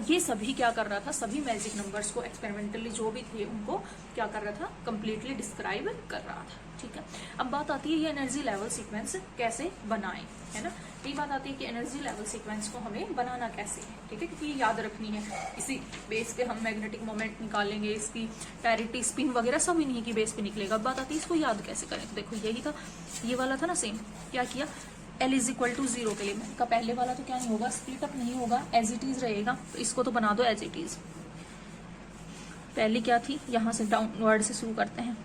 ये सभी क्या कर रहा था, सभी मैजिक नंबर्स को एक्सपेरिमेंटली जो भी थे उनको क्या कर रहा था, कंप्लीटली डिस्क्राइब कर रहा था। ठीक है, अब बात आती है ये एनर्जी लेवल सीक्वेंस कैसे बनाएं, है ना। यही बात आती है कि एनर्जी लेवल सीक्वेंस को हमें बनाना कैसे है। ठीक है, क्योंकि याद रखनी है, इसी बेस पे हम मैग्नेटिक मोमेंट निकालेंगे, इसकी पैरिटी स्पिन वगैरह सब इन्हीं की बेस पे निकलेगा। अब बात आती है इसको याद कैसे करें। तो देखो यही था, ये वाला था ना सेम, क्या किया, L इज इक्वल टू 0 के लिए का पहले वाला तो क्या नहीं होगा, स्प्लिट अप नहीं होगा, एज इट इज रहेगा। तो इसको तो बना दो एज इट इज। पहली क्या थी, यहां से डाउनवर्ड से शुरू करते हैं।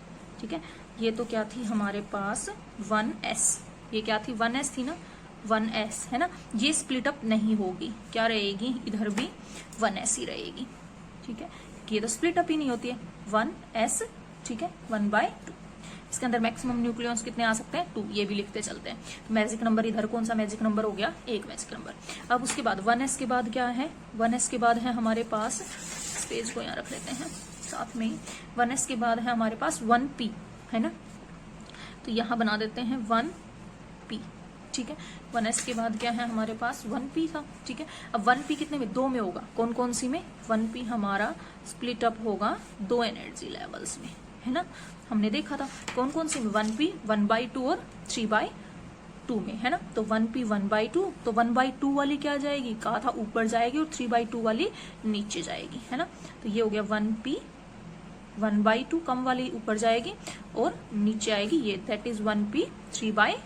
ठीक है, ये तो क्या थी हमारे पास 1s, ये क्या थी 1s थी ना, 1s है ना। ये स्प्लिट अप नहीं होगी, क्या रहेगी, इधर भी 1s ही रहेगी। ठीक है, ये तो स्प्लिट अप ही नहीं होती है, 1s। ठीक है, 1/2। इसके अंदर मैक्सिमम न्यूक्लियॉन्स कितने आ सकते हैं, 2, ये भी लिखते चलते हैं। तो मैजिक नंबर इधर कौन सा मैजिक नंबर हो गया, एक मैजिक नंबर। अब उसके बाद 1s के बाद क्या है, 1s के बाद है हमारे पास, इस पेज को यहाँ रख लेते हैं साथ में ही, 1s के बाद है हमारे पास 1p, है ना। तो यहाँ बना देते हैं 1p। ठीक है, 1s के बाद क्या है हमारे पास 1p था। ठीक है, अब 1p कितने में, 2 में होगा, कौन कौन सी में, 1p हमारा स्प्लिट अप होगा 2 एनर्जी लेवल्स में, है ना। हमने देखा था कौन कौन सी में, 1p 1/2 और 3/2 में, है ना। तो 1p 1/2, तो 1/2 वाली क्या जाएगी, कहा था ऊपर जाएगी, और 3/2 वाली नीचे जाएगी, है ना। तो ये हो गया 1p 1/2, कम वाली ऊपर जाएगी और नीचे आएगी ये, दैट इज 1p 3/2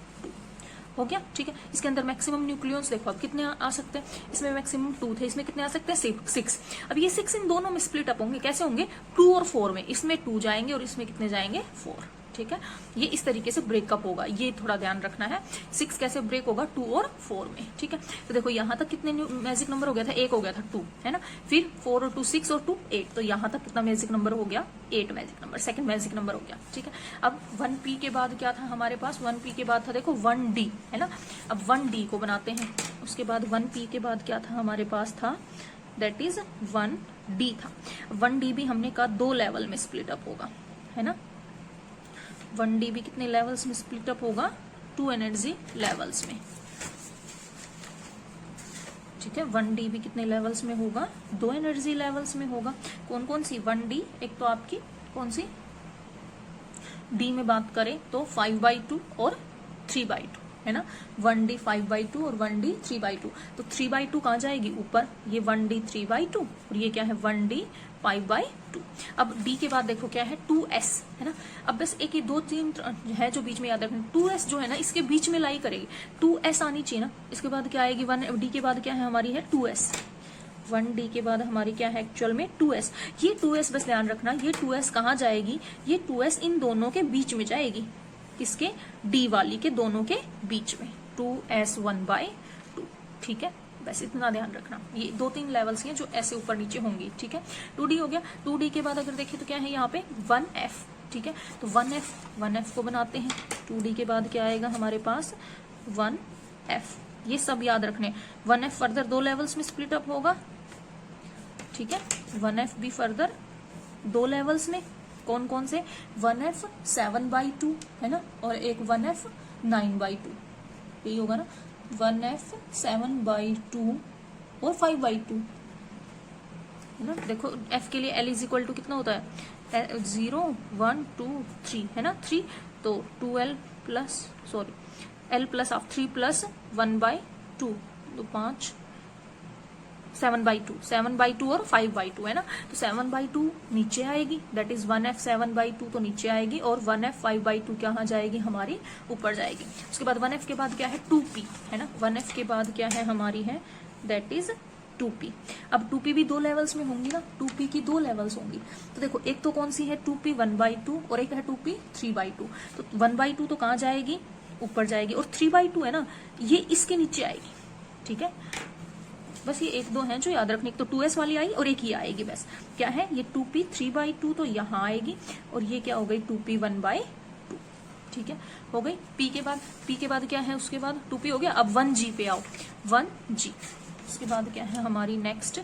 हो गया। ठीक है, इसके अंदर मैक्सिमम न्यूक्लियॉन्स देखो अब कितने आ सकते हैं, इसमें मैक्सिमम 2 थे, इसमें कितने आ सकते हैं, 6। अब ये 6 इन दोनों में स्प्लिट अप होंगे, कैसे होंगे, 2 और 4 में, इसमें 2 जाएंगे और इसमें कितने जाएंगे, 4। ठीक है, ये इस तरीके से ब्रेकअप होगा, ये थोड़ा ध्यान रखना है। 6 कैसे ब्रेक होगा, 2 और 4 में। ठीक है, तो देखो यहाँ तक कितने मैजिक नंबर हो गया था, 1 हो गया था, 2, है ना। फिर 4 और 2 6 और 2 8, तो यहाँ तक कितना मैजिक नंबर हो गया, 8 magic number, second magic number हो गया। ठीक है, अब 1p के बाद क्या था हमारे पास, 1p के बाद था देखो 1d, है ना। अब 1d को बनाते हैं, उसके बाद 1p के बाद क्या था हमारे पास था, दैट इज 1d था। 1d भी हमने कहा 2 लेवल में स्प्लिट अप होगा, है ना। 1d भी कितने लेवल्स में स्प्लिट अप होगा, 2 एनर्जी लेवल्स में। ठीक है, 1d भी कितने लेवल्स में होगा, 2 एनर्जी लेवल्स में होगा। कौन कौन सी 1d, एक तो आपकी कौन सी, d में बात करें तो 5/2 और 3/2, है ना। 1d 5/2 और 1d 3/2, तो 3/2 कहाँ जाएगी, ऊपर, ये 1d 3/2 और ये क्या है 1d 5/2। अब d के बाद देखो क्या है 2s, है ना। अब बस एक ही 2-3 है जो बीच में याद रखना, 2s जो है ना इसके बीच में लाई करेगी, 2s आनी चाहिए ना। इसके बाद क्या आएगी, 1d के बाद क्या है हमारी है 2s, 1d के बाद हमारी क्या है एक्चुअल में 2s। ये 2s बस ध्यान रखना, ये 2s कहाँ जाएगी, ये 2s इन दोनों के बीच में जाएगी, किसके, d वाली के दोनों के बीच में, 2s 1/2। ठीक है, बस इतना ध्यान रखना, ये 2-3 लेवल्स हैं जो ऐसे ऊपर नीचे होंगी। ठीक है, 2d हो गया। 2d के बाद अगर देखें तो क्या है यहाँ पे 1f। ठीक है, तो 1f को बनाते हैं, 2d के बाद क्या आएगा हमारे पास 1f, ये सब याद रखने। 1f फर्दर 2 लेवल्स में स्प्लिट अप होगा। ठीक है, 1f भी फर्दर 2 लेवल्स में, कौन कौन से, 1f 7/2, है ना, और एक 1f 9/2, यही होगा ना, 1f 7/2 और 5/2, है ना। देखो f के लिए L इज इक्वल टू कितना होता है, 0 1 2 3, है ना, 3, तो 2l प्लस l प्लस आप 3 प्लस 1/2, तो 5, 7/2 और 5/2, है ना। तो 7/2 नीचे आएगी, दैट इज 1f 7/2 तो नीचे आएगी, और 1f 5/2 कहाँ जाएगी हमारी, ऊपर जाएगी। उसके बाद 1f के बाद क्या है 2p, है ना। 1f के बाद क्या है हमारी है, दैट इज 2p। अब 2p भी 2 लेवल्स में होंगी ना, 2p की 2 लेवल्स होंगी। तो देखो एक तो कौन सी है 2p 1/2 और एक है 2p 3/2। तो 1/2 तो कहाँ जाएगी, ऊपर जाएगी, और 3/2 है ना, ये इसके नीचे आएगी। ठीक है, बस ये 1-2 हैं जो याद रखने, एक तो 2s वाली आई और एक ही आएगी, बस क्या है ये 2p 3/2 तो यहाँ आएगी, और ये क्या हो गई 2p 1/2। ठीक है, हो गई। p के बाद क्या है, उसके बाद 2p हो गया। अब 1g पे आओ, 1g, उसके बाद क्या है हमारी नेक्स्ट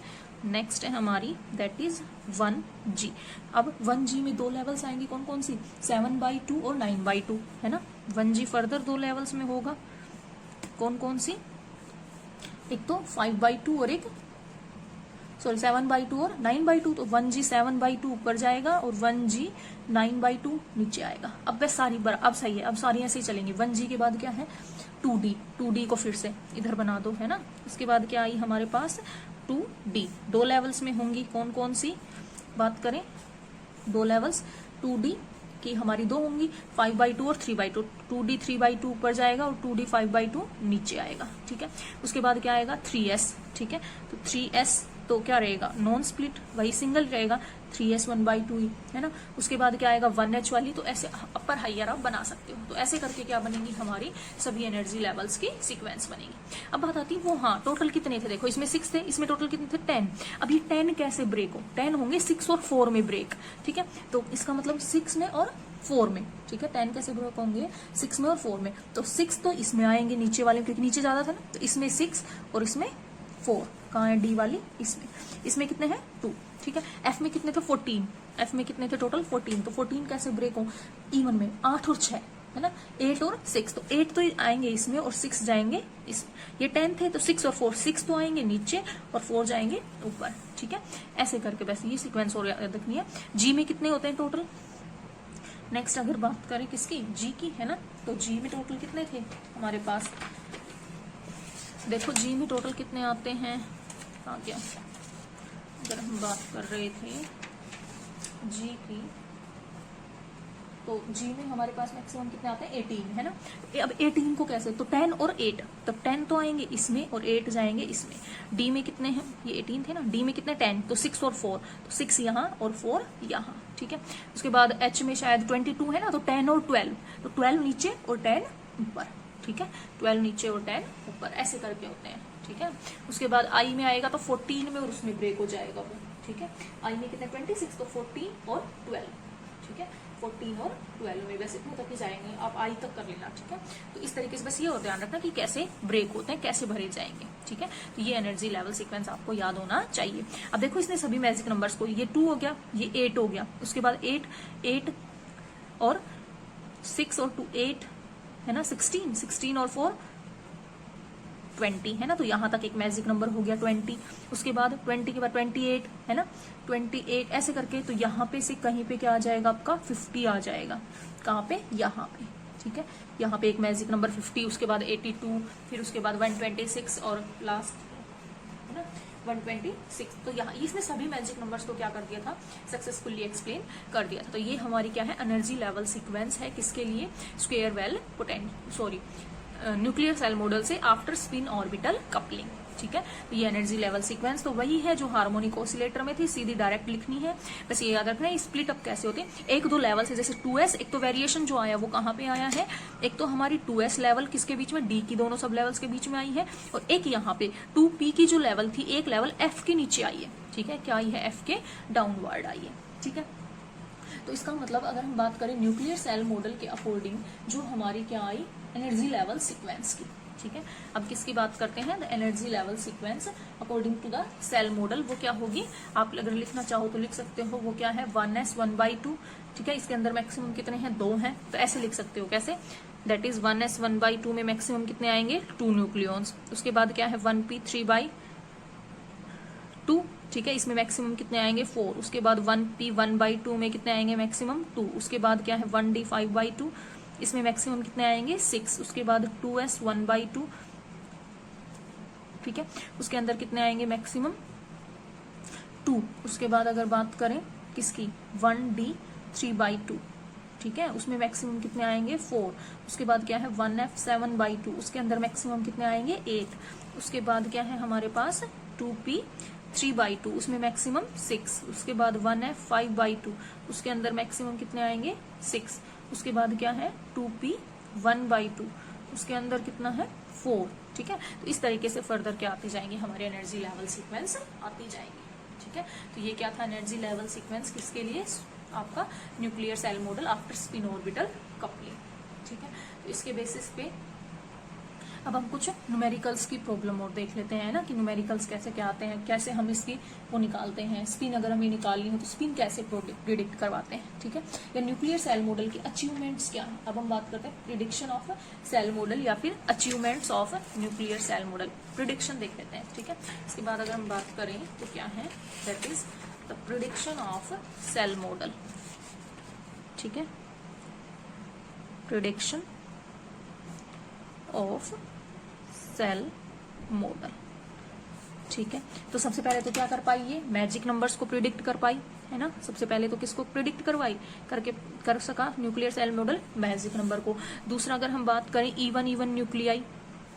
है हमारी, दैट इज 1g। अब 1g में 2 लेवल्स आएंगी, कौन कौन सी, 7/2 और 9/2, है ना। 1g फर्दर 2 लेवल्स में होगा, कौन कौन सी, एक तो 5/2 और एक सॉरी 7/2 और 9/2, तो 1g 7/2 ऊपर जाएगा और 1g 9/2 नीचे आएगा। अब बस अब सही है, अब सारी ऐसे ही चलेंगी। 1g के बाद क्या है 2d को फिर से इधर बना दो, है ना। उसके बाद क्या आई हमारे पास 2d, 2 लेवल्स में होंगी। कौन कौन सी बात करें, 2 लेवल्स 2d की हमारी 2 होंगी, 5/2 और 3/2। 2d 3/2 ऊपर जाएगा और 2d 5/2 नीचे आएगा, ठीक है। उसके बाद क्या आएगा 3s, ठीक है। तो 3s तो क्या रहेगा नॉन स्प्लिट, वही सिंगल रहेगा, 3s 1/2 ही, है ना। उसके बाद क्या आएगा 1h वाली, तो ऐसे अपर हाइयर आप बना सकते हो। तो ऐसे करके क्या बनेगी हमारी सभी एनर्जी लेवल्स की सीक्वेंस बनेगी। अब बात आती है वो, हाँ टोटल कितने थे, देखो इसमें 6 थे, इसमें टोटल कितने थे 10। अब ये 10 कैसे ब्रेक हो, 10 होंगे 6 और 4 में ब्रेक, ठीक है। तो इसका मतलब 6 में और 4 में, ठीक है। 10 कैसे ब्रेक होंगे 6 में और 4 में, तो 6 तो इसमें आएंगे नीचे वाले, क्योंकि नीचे ज्यादा था ना, तो इसमें 6 और इसमें 4। कहाँ है डी वाली, इसमें कितने हैं 2, ठीक है। एफ में कितने थे 14, एफ में कितने थे टोटल 14, तो 14 कैसे ब्रेक हो इवन में 8 और 6, है ना, 8 और 6, तो 8 तो आएंगे इसमें और 6 जाएंगे इसमें। ये 10 थे तो 6 और 4, 6 तो आएंगे नीचे और 4 जाएंगे ऊपर, ठीक है। ऐसे करके बस ये सीक्वेंस और याद रखनी है। जी में कितने होते हैं टोटल, नेक्स्ट अगर बात करें किसकी, जी की, है ना, तो जी में टोटल कितने थे हमारे पास, देखो जी में टोटल कितने आते हैं, आ गया। अगर हम बात कर रहे थे जी की, तो जी में हमारे पास मैक्सिमम कितने आते हैं 18, है ना। अब 18 को कैसे, तो 10 और 8, तब 10 तो आएंगे इसमें और 8 जाएंगे इसमें। डी में कितने हैं, ये 18 थे ना, डी में कितने 10, तो 6 और 4, तो 6 यहाँ और 4 यहाँ, ठीक है। उसके बाद एच में शायद 22 है ना, तो 10 और 12, तो 12 नीचे और 10 ऊपर, ठीक है। 12 नीचे और 10 ऊपर, ऐसे करके होते हैं, ठीक है। उसके बाद आई में आएगा तो 14 में और उसमें ब्रेक हो जाएगा वो, ठीक है। आई में कितने 26, तो 14 और 12, ठीक है। 14 और 12 में बस इतने तक ही जाएंगे, आप आई तक कर लेना, ठीक है। तो इस तरीके से बस ये और ध्यान रखना कि कैसे ब्रेक होते हैं, कैसे भरे जाएंगे, ठीक है। तो ये एनर्जी लेवल सीक्वेंस आपको याद होना चाहिए। अब देखो इसने सभी मैजिक नंबर्स को, ये 2 हो गया, ये 8 हो गया, उसके बाद 8 और 6 और 2 8, है ना, 16 और 4 20, है ना। तो यहां तक एक मैजिक नंबर हो गया 20। उसके बाद 20 के बाद 28, है ना, 28 ऐसे करके, तो यहाँ पे से कहीं पे क्या आ जाएगा आपका 50 आ जाएगा, कहाँ पे, यहाँ पे, ठीक है। यहाँ पे एक मैजिक नंबर 50, उसके बाद 82, फिर उसके बाद 126 और लास्ट, है ना, 126। तो यहाँ इसने सभी मैजिक नंबर्स को क्या कर दिया था, सक्सेसफुली एक्सप्लेन कर दिया था। तो ये हमारी क्या है एनर्जी लेवल सीक्वेंस है, किसके लिए, square well nuclear shell model से आफ्टर स्पिन ऑर्बिटल कपलिंग, ठीक है। तो ये एनर्जी लेवल सीक्वेंस तो वही है जो हार्मोनिक ऑसिलेटर में थी, सीधी डायरेक्ट लिखनी है। बस ये याद रखना है स्प्लिट अप कैसे होते हैं, 1-2 लेवल से, जैसे 2s, एक तो वेरिएशन जो आया वो कहाँ पे आया है, एक तो हमारी 2s लेवल किसके बीच में, डी की दोनों सब लेवल्स के बीच में आई है, और एक यहाँ पे 2p की जो लेवल थी, एक लेवल f के नीचे आई है, ठीक है। क्या आई है, f के डाउनवर्ड आई है, ठीक है। तो इसका मतलब अगर हम बात करें न्यूक्लियर सेल मॉडल के अकॉर्डिंग जो हमारी क्या आई एनर्जी लेवल सीक्वेंस की, ठीक है। अब किसकी बात करते हैं, the energy level sequence according to the shell model, वो क्या होगी, आप अगर लिखना चाहो तो लिख सकते हो, वो क्या है 1s 1/2, ठीक है। इसके अंदर मैक्सिमम कितने हैं 2 हैं, तो ऐसे लिख सकते हो, कैसे, दैट इज 1s 1/2 में मैक्सिमम कितने आएंगे 2 न्यूक्लियॉन्स। उसके बाद क्या है 1p 3/2, ठीक है, इसमें मैक्सिमम कितने आएंगे 4। उसके बाद 1p 1/2 में कितने आएंगे मैक्सिमम 2। उसके बाद क्या है 1d 5/2, इसमें मैक्सिमम कितने आएंगे 6। उसके बाद 2s 1/2, ठीक है, उसके अंदर कितने आएंगे मैक्सिमम 2। उसके बाद अगर बात करें किसकी 1d 3/2, ठीक है, उसमें मैक्सिमम कितने आएंगे 4। उसके बाद क्या है 1f 7/2, उसके अंदर मैक्सिमम कितने आएंगे 8। उसके बाद क्या है हमारे पास 2p 3/2, उसमें मैक्सिमम 6। उसके बाद 1f 5/2, उसके अंदर मैक्सिमम कितने आएंगे 6। उसके बाद क्या है 2p 1/2, उसके अंदर कितना है 4, ठीक है। तो इस तरीके से फर्दर क्या आते जाएंगे हमारे एनर्जी लेवल सीक्वेंस आती जाएंगे, ठीक है। तो ये क्या था एनर्जी लेवल सीक्वेंस, किसके लिए, आपका nuclear shell model after spin orbital coupling, ठीक है। तो इसके बेसिस पे अब हम कुछ न्यूमेरिकल्स की प्रॉब्लम और देख लेते हैं ना, कि न्यूमेरिकल्स कैसे क्या आते हैं, कैसे हम इसकी वो निकालते हैं, स्पिन अगर हमें निकालनी हो तो स्पिन कैसे प्रिडिक्ट करवाते हैं, ठीक है। या न्यूक्लियर सेल मॉडल के अचीवमेंट्स क्या है। अब हम बात करते हैं प्रिडिक्शन ऑफ सेल मॉडल या फिर achievements of nuclear shell model. Prediction देख लेते हैं, ठीक है। इसके बाद अगर हम बात करें तो क्या है, that is the prediction of shell model, ठीक है। प्रिडिक्शन ऑफ सेल मॉडल, ठीक है। तो सबसे पहले तो क्या कर पाई, ये मैजिक नंबर्स को प्रिडिक्ट कर पाई, है ना। सबसे पहले तो किसको प्रिडिक्ट करवाई, कर सका nuclear shell model magic number को। दूसरा अगर हम बात करें इवन न्यूक्लियाई,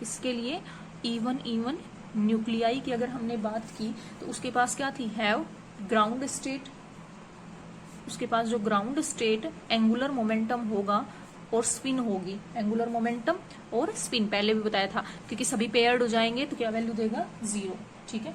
इसके लिए इवन न्यूक्लियाई की अगर हमने बात की तो उसके पास क्या थी, हैव ग्राउंड स्टेट, उसके पास जो ग्राउंड स्टेट एंगुलर मोमेंटम होगा और स्पिन होगी, एंगुलर मोमेंटम और स्पिन पहले भी बताया था, क्योंकि सभी पेयर्ड हो जाएंगे तो क्या वैल्यू देगा, 0, ठीक है।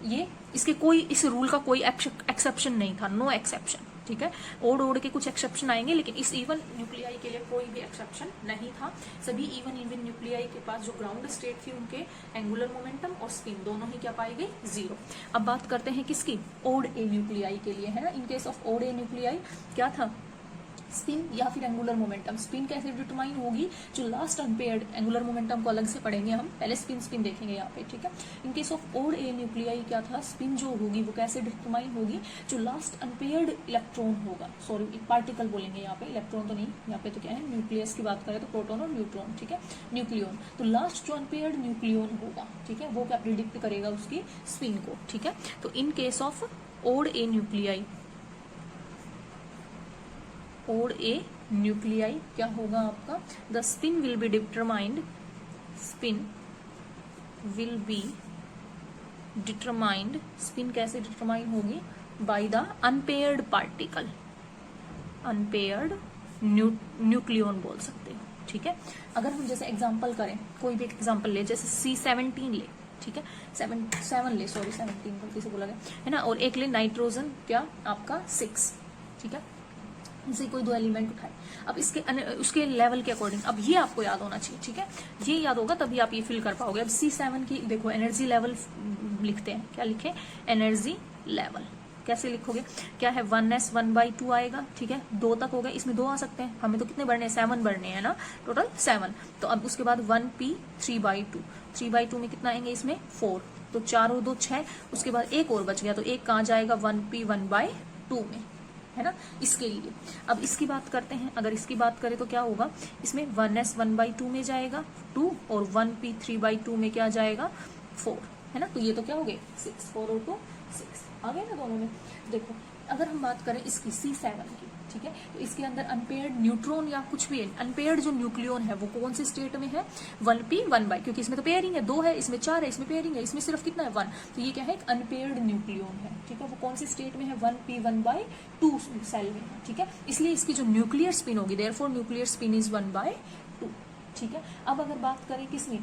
ये इसके कोई इस रूल का कोई एक्सेप्शन नहीं था, नो एक्सेप्शन, ठीक है। ओड के कुछ एक्सेप्शन आएंगे, लेकिन इस इवन न्यूक्लियाई के लिए कोई भी एक्सेप्शन नहीं था। सभी इवन न्यूक्लियाई के पास जो ग्राउंड स्टेट थी उनके एंगुलर मोमेंटम और स्पिन दोनों ही क्या पाई गई, 0। अब बात करते हैं किसकी, ओड ए न्यूक्लियाई के लिए, है ना। In case of odd A nuclei क्या था, स्पिन या फिर एंगुलर मोमेंटम। स्पिन कैसे डिटरमाइन होगी, जो लास्ट अनपेयर्ड, एंगुलर मोमेंटम को अलग से पढ़ेंगे हम, पहले स्पिन देखेंगे यहाँ पे, ठीक है। In case of odd A nuclei क्या था, स्पिन जो होगी वो कैसे डिटरमाइन होगी, जो लास्ट अनपेयर्ड इलेक्ट्रॉन होगा, सॉरी पार्टिकल बोलेंगे यहाँ पे, इलेक्ट्रॉन तो नहीं, यहाँ पे तो क्या है, न्यूक्लियस की बात करें तो प्रोटॉन और न्यूट्रॉन, ठीक है, न्यूक्लियन। तो लास्ट जो अनपेयर्ड न्यूक्लियन होगा, ठीक है, वो क्या प्रिडिक्ट करेगा उसकी स्पिन को, ठीक है। तो in case of odd A nuclei, odd A nuclei क्या होगा आपका, the spin will be determined, spin will be determined, spin कैसे डिटरमाइन होगी, by the unpaired particle, unpaired nucleon बोल सकते हो, ठीक है। अगर हम जैसे एग्जांपल करें, कोई भी एग्जांपल ले, जैसे C17 ले, ठीक है, 7 ले, सॉरी 17 गलती से बोला गया, है ना। और एक ले नाइट्रोजन क्या आपका 6, ठीक है। इनसे कोई दो एलिमेंट उठाए, अब इसके उसके लेवल के अकॉर्डिंग, अब ये आपको याद होना चाहिए, ठीक है। ये याद होगा तभी आप ये फिल कर पाओगे। अब C7 की देखो एनर्जी लेवल लिखते हैं, क्या लिखे, एनर्जी लेवल कैसे लिखोगे, क्या है 1s 1/2 आएगा, ठीक है। 2 तक हो गए, इसमें 2 आ सकते हैं, हमें तो कितने बढ़ने हैं, 7 बढ़ने हैं ना, टोटल 7। तो अब उसके बाद 1p 3/2, 3/2 में कितना आएंगे, इसमें 4, तो 4 और 2 6, उसके बाद एक और बच गया, तो एक कहाँ जाएगा, 1p 1/2 में, है ना, इसके लिए। अब इसकी बात करते हैं, अगर इसकी बात करें तो क्या होगा, इसमें 1s 1/2 में जाएगा 2 और 1p 3/2 में क्या जाएगा 4, है ना। तो ये तो क्या हो गए 6, 4 और 2 6 आ गए ना दोनों में। देखो अगर हम बात करें इसकी C7 की, ठीक है, तो इसके अंदर अनपेयर्ड न्यूट्रॉन या कुछ भी अनपेयर्ड जो न्यूक्लियन है वो कौन से स्टेट में है, 1p 1/, क्योंकि इसमें तो पेयरिंग है, 2 है, इसमें 4 है, इसमें पेयरिंग है, इसमें सिर्फ कितना है 1, तो ये क्या है, एक अनपेयर्ड न्यूक्लियन है, ठीक है। वो कौन से स्टेट में है, 1p 1/2 सेल में, ठीक है। इसलिए इसकी जो न्यूक्लियर स्पिन होगी, देयरफॉर न्यूक्लियर स्पिन इज 1/2, ठीक है। अब अगर बात करें किसमें,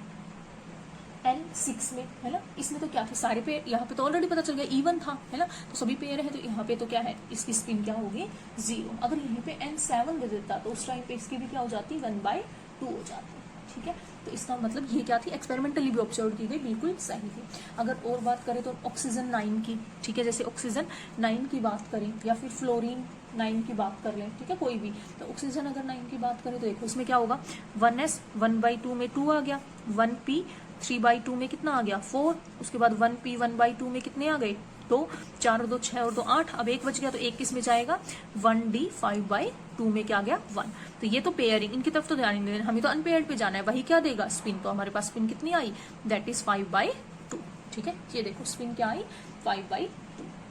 N6 में, है ना, इसमें तो क्या थे, सारे पेयर, यहाँ पे तो ऑलरेडी पता चल गया इवन था, है ना, तो सभी पेयर है, तो यहाँ पे तो क्या है, इसकी स्पिन क्या होगी 0। अगर यहीं पे N7 दे देता तो उस टाइम पे इसकी भी क्या हो जाती, 1/2 हो जाती, ठीक है। तो इसका मतलब ये क्या थी, एक्सपेरिमेंटली भी ऑब्जर्व की गई, बिल्कुल सही थी। अगर और बात करें तो ऑक्सीजन 9 की, ठीक है, जैसे ऑक्सीजन 9 की बात करें या फिर फ्लोरीन 9 की बात कर लें, ठीक है, कोई भी, तो ऑक्सीजन अगर 9 की बात करें तो देखो इसमें क्या होगा, 1s 1/2 में 2 आ गया, 1p 3/2 में कितना आ गया 4, उसके बाद 1p 1/2 में कितने आ गए 2, 4 और 2 6 और 2 8, अब एक बच गया, तो एक किस में जाएगा, 1d 5/2 में क्या गया 1। तो ये तो पेयरिंग, इनकी तरफ तो ध्यान नहीं देना, हमें तो अनपेयर्ड पे जाना है, वही क्या देगा स्पिन, तो हमारे पास स्पिन कितनी आई, दैट इज 5/2, ठीक है। ये देखो स्पिन क्या आई 5/2,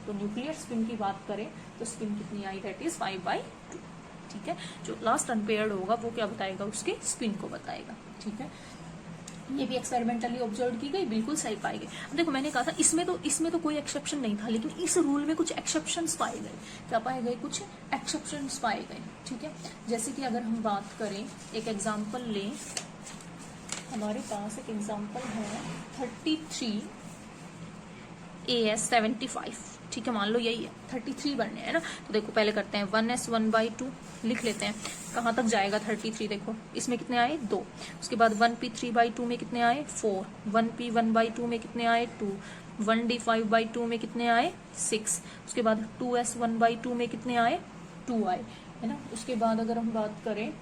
तो न्यूक्लियर स्पिन की बात करें तो स्पिन कितनी आई, दैट इज 5/2, ठीक है। जो लास्ट अनपेयर्ड होगा वो क्या बताएगा, उसके स्पिन को बताएगा, ठीक है। ये भी एक्सपेरिमेंटली ऑब्जर्व की गई, बिल्कुल सही पाई गई। अब देखो मैंने कहा था इसमें तो कोई एक्सेप्शन नहीं था, लेकिन इस रूल में कुछ एक्सेप्शंस पाए गए, क्या पाए गए, कुछ एक्सेप्शंस पाए गए, ठीक है। जैसे कि अगर हम बात करें, एक एग्जांपल लें, हमारे पास एक एग्जांपल है 33 AS75, ठीक है, मान लो यही है, 33 बनने हैं ना। तो देखो पहले करते हैं 1s 1/2 लिख लेते हैं, कहाँ तक जाएगा 33, देखो इसमें कितने आए 2, उसके बाद 1p 3/2 में कितने आए 4, 1p 1/2 में कितने आए 2, 1d 5/2 में कितने आए 6, उसके बाद 2s 1/2 में कितने आए 2 आए, है ना। उसके बाद अगर हम बात करें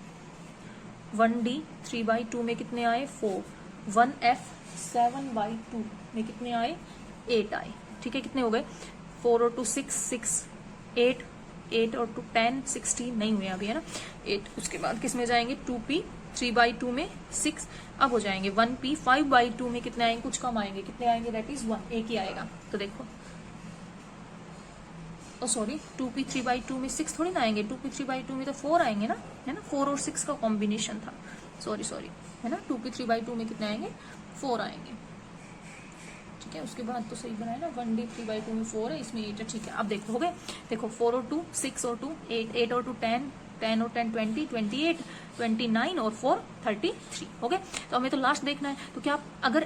1d 3/2 में कितने आए 4, 1f 7/2 में कितने आए 8 आए, ठीक है, कितने हो गए 4 और 2 6 6 8 8 और 2 10 16 नहीं हुए अभी, है ना 8। उसके बाद किस में जाएंगे 2p 3/2 में 6, अब हो जाएंगे 1p 5/2 में कितने आएंगे, कुछ कम आएंगे, कितने आएंगे दैट इज 1, एक ही आएगा। तो देखो सॉरी 2p 3/2 में 6 थोड़ी ना आएंगे, 2p 3/2 में तो 4 आएंगे ना, है ना, 4 और 6 का कॉम्बिनेशन था, सॉरी है ना। 2p 3/2 में कितने आएंगे 4 आएंगे, ठीक है। उसके बाद तो सही बनाया ना, 1d 3/2 में 4 है, इसमें 8 है, ठीक है। अब देखो हो गए, देखो 4 और 2 6 और 2 8 8 और 2 10 10 और 10 20 28 29 और 4 33 हो गए। तो हमें तो लास्ट देखना है, तो क्या अगर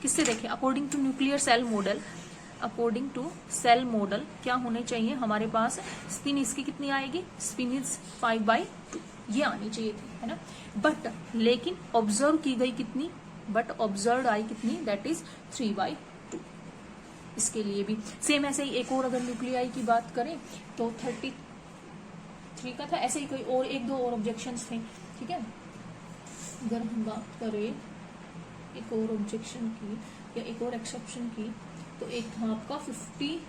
किससे देखें, according to nuclear shell model, according to shell model क्या होने चाहिए हमारे पास, स्पिन इसकी कितनी आएगी, स्पिन इज 5/2 ये आनी चाहिए थी, है ना। बट लेकिन ऑब्जर्व की गई कितनी, बट ऑब्जर्व आई कितनी, दैट इज 3/2। इसके लिए भी सेम ऐसे ही एक और अगर न्यूक्लियाई की बात करें तो 33 का था, ऐसे ही कोई और एक दो और ऑब्जेक्शंस थे, ठीक है। अगर हम बात करें एक और ऑब्जेक्शन की या एक और एक्सेप्शन की, तो एक था आपका 56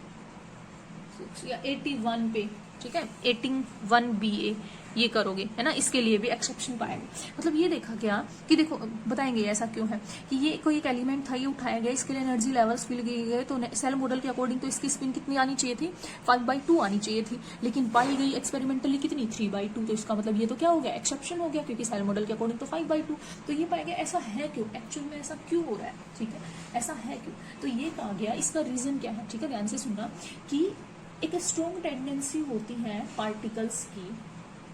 या 81 पे, ठीक है, 81BA ये करोगे, है ना, इसके लिए भी एक्सेप्शन पाएंगे। मतलब ये देखा गया कि देखो बताएंगे ऐसा क्यों है कि ये कोई एक एलिमेंट था, ये उठाया गया, इसके लिए एनर्जी लेवल्स फिल किए गए, तो सेल मॉडल के अकॉर्डिंग तो इसकी स्पिन कितनी आनी चाहिए थी 5/2 आनी चाहिए थी, लेकिन पाई गई एक्सपेरिमेंटली कितनी 3/2। तो इसका मतलब ये तो क्या हो गया, एक्सेप्शन हो गया, क्योंकि सेल मॉडल के अकॉर्डिंग तो 5/2। तो ये पाया गया, ऐसा है क्यों, एक्चुअल में ऐसा क्यों हो रहा है, ठीक है, ऐसा है क्यों। तो ये कहा गया इसका रीजन क्या है, ठीक है, ध्यान से सुनना कि एक स्ट्रॉन्ग टेंडेंसी होती है पार्टिकल्स की,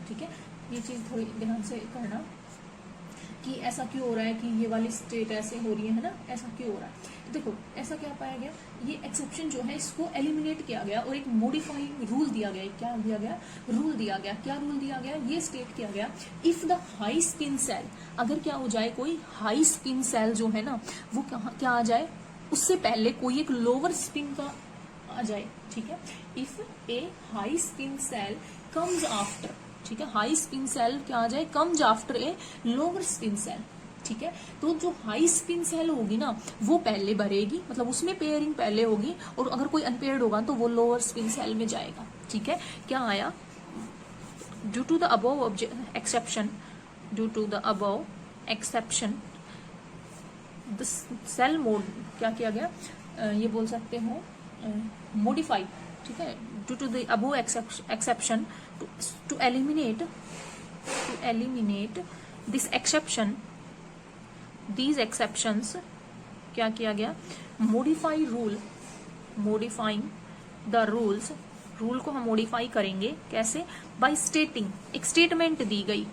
ठीक है, ये चीज थोड़ी ध्यान से करना कि ऐसा क्यों हो रहा है कि ये वाली स्टेट ऐसे हो रही है ना, ऐसा क्यों हो रहा है। तो देखो ऐसा क्या पाया गया, ये एक्सेप्शन जो है इसको एलिमिनेट किया गया और एक मॉडिफाइंग रूल दिया गया। क्या दिया गया, रूल दिया गया, क्या रूल दिया गया, ये स्टेट किया गया if the high spin shell, अगर क्या हो जाए कोई हाई स्पिन सेल जो है ना वो क्या आ जाए, उससे पहले कोई एक लोअर स्पिन का आ जाए, ठीक है। If a high spin shell comes after, ठीक है, हाई स्पिन सेल क्या आ जाए, comes after a lower spin shell, ठीक है। तो जो हाई स्पिन सेल होगी ना वो पहले भरेगी, मतलब उसमें पेयरिंग पहले होगी, और अगर कोई अनपेयर्ड होगा तो वो लोअर स्पिन सेल में जाएगा, ठीक है। क्या आया, due to the above exception, due to the above exception the shell mode क्या किया गया, ये बोल सकते हो मॉडिफाई, ठीक है, due to the above exception to eliminate this exception, these exceptions क्या किया गया, modifying the rules, रूल को हम मॉडिफाई करेंगे कैसे, बाय स्टेटिंग, एक स्टेटमेंट दी गई,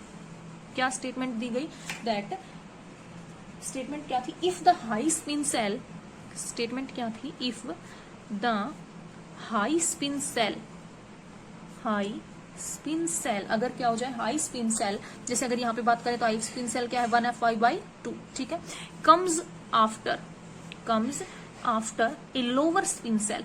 क्या स्टेटमेंट दी गई, दैट स्टेटमेंट क्या थी, if the high spin shell, statement क्या थी, if the high spin shell, high spin shell अगर क्या हो जाए, हाई स्पिन सेल, जैसे अगर यहाँ पे बात करें तो हाई स्पिन सेल क्या है 1f5/2, ठीक है, comes after a lower spin shell,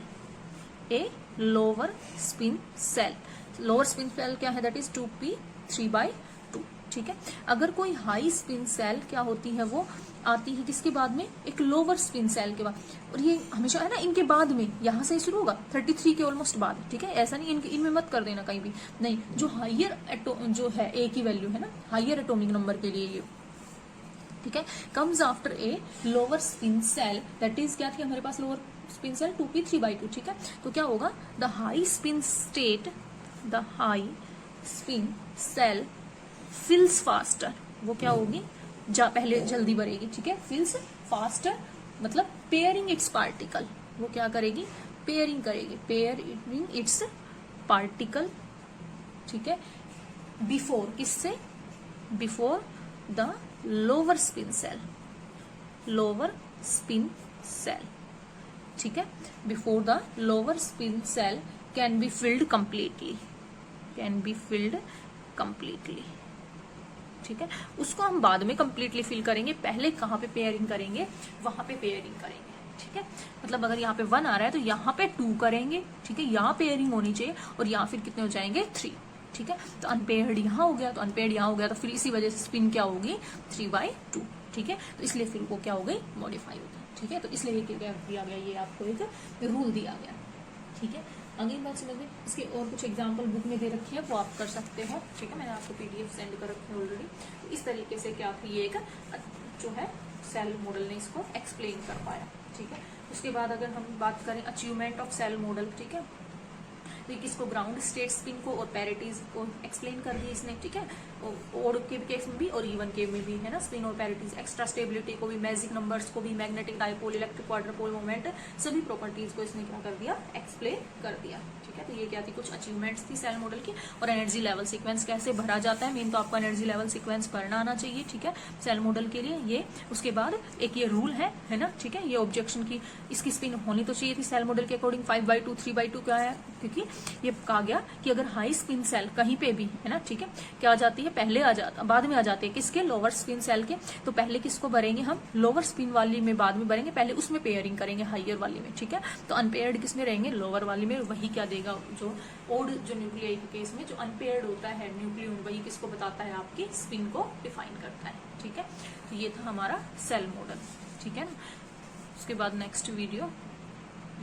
a lower spin shell, lower spin shell क्या है, दैट इज 2p 3/2, ठीक है। अगर कोई हाई स्पिन सेल क्या होती है, वो आती है किसके बाद में, एक लोअर स्पिन सेल के बाद, और ये हमेशा है ना इनके बाद में, यहां से शुरू होगा 33 के ऑलमोस्ट बाद, ठीक है, ऐसा नहीं इनमें मत कर देना कहीं भी, नहीं, जो हाइयर जो है ए की वैल्यू है ना, हाइयर एटॉमिक नंबर के लिए ये, ठीक है, comes after a lower spin shell, that is क्या थी हमारे पास लोअर स्पिन सेल 2p 3/2, ठीक है। तो क्या होगा, the high spin state, the high spin cell fills faster, वो क्या होगी, पहले जल्दी भरेगी, ठीक है, फिल्स फास्टर मतलब पेयरिंग इट्स पार्टिकल, वो क्या करेगी, पेयरिंग करेगी, पेयरिंग इट्स पार्टिकल, ठीक है, बिफोर, किससे, before the lower spin shell, lower spin shell, ठीक है, before the lower spin shell can be filled completely, can be filled completely, ठीक है। उसको हम बाद में कंप्लीटली फिल करेंगे, पहले कहाँ पे पेयरिंग करेंगे, वहां पे पेयरिंग करेंगे, ठीक है। मतलब अगर यहाँ पे 1 आ रहा है तो यहाँ पे 2 करेंगे, ठीक है, यहाँ पेयरिंग होनी चाहिए, और यहाँ फिर कितने हो जाएंगे 3, ठीक है। तो अनपेयर्ड यहाँ हो गया, तो अनपेयर्ड यहाँ हो गया, तो फिर इसी वजह से स्पिन क्या होगी 3/2, ठीक है। तो इसलिए फिर वो क्या हो गई, मॉडिफाई हो गई, ठीक है। तो इसलिए क्या दिया गया, ये आपको एक रूल दिया गया, ठीक है। अगली बात समझ में, इसके और कुछ एग्जाम्पल बुक में दे रखी है, वो आप कर सकते हो, ठीक है। मैंने आपको PDF सेंड कर रखी है ऑलरेडी। तो इस तरीके से क्या ये एक जो है सेल मॉडल ने इसको एक्सप्लेन कर पाया, ठीक है। उसके बाद अगर हम बात करें अचीवमेंट ऑफ सेल मॉडल, ठीक है, तो किसको, ग्राउंड स्टेट स्पिन को और पैरिटीज को एक्सप्लेन कर दिया इसने, ठीक है। ओड के केस में भी और इवन के में भी, है ना, स्पिन और पैरिटीज, एक्स्ट्रा स्टेबिलिटी को भी, मैजिक नंबर्स को भी, मैग्नेटिक डाइपोल, इलेक्ट्रिक क्वाड्रपोल मोमेंट, सभी प्रॉपर्टीज को इसने क्या कर दिया, एक्सप्लेन कर दिया, ठीक है। तो ये क्या थी, कुछ अचीवमेंट्स थी सेल मॉडल की। और एनर्जी लेवल सीक्वेंस कैसे भरा जाता है, मेन तो आपको एनर्जी लेवल सीक्वेंस भरना आना चाहिए, ठीक है, सेल मॉडल के लिए ये। उसके बाद एक ये रूल है ना, ठीक है, ये ऑब्जेक्शन की इसकी स्पिन होनी तो चाहिए थी सेल मॉडल के अकॉर्डिंग 5/2 3/2 क्या है, क्योंकि ये कहा गया कि अगर हाई स्पिन सेल कहीं पे भी, है ना, ठीक है, क्या आ जाती है, पहले आ जाता, बाद में आ जाती है किसके, लोअर स्पिन सेल के। तो पहले किसको भरेंगे हम, लोअर स्पिन वाली में बाद में भरेंगे, पहले उसमें पेयरिंग करेंगे हाइयर वाली में, ठीक है। तो अनपेयर्ड किसमें रहेंगे, लोअर वाली में, वही क्या देगा, जो ओड जो न्यूक्लियाई के केस में जो अनपेयर्ड होता है न्यूक्लियन, वही किसको बताता है, आपकी स्पिन को डिफाइन करता है, ठीक है। तो ये था हमारा सेल मॉडल, ठीक है ना। उसके बाद नेक्स्ट वीडियो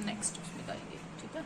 नेक्स्ट उसमें करेंगे, ठीक है।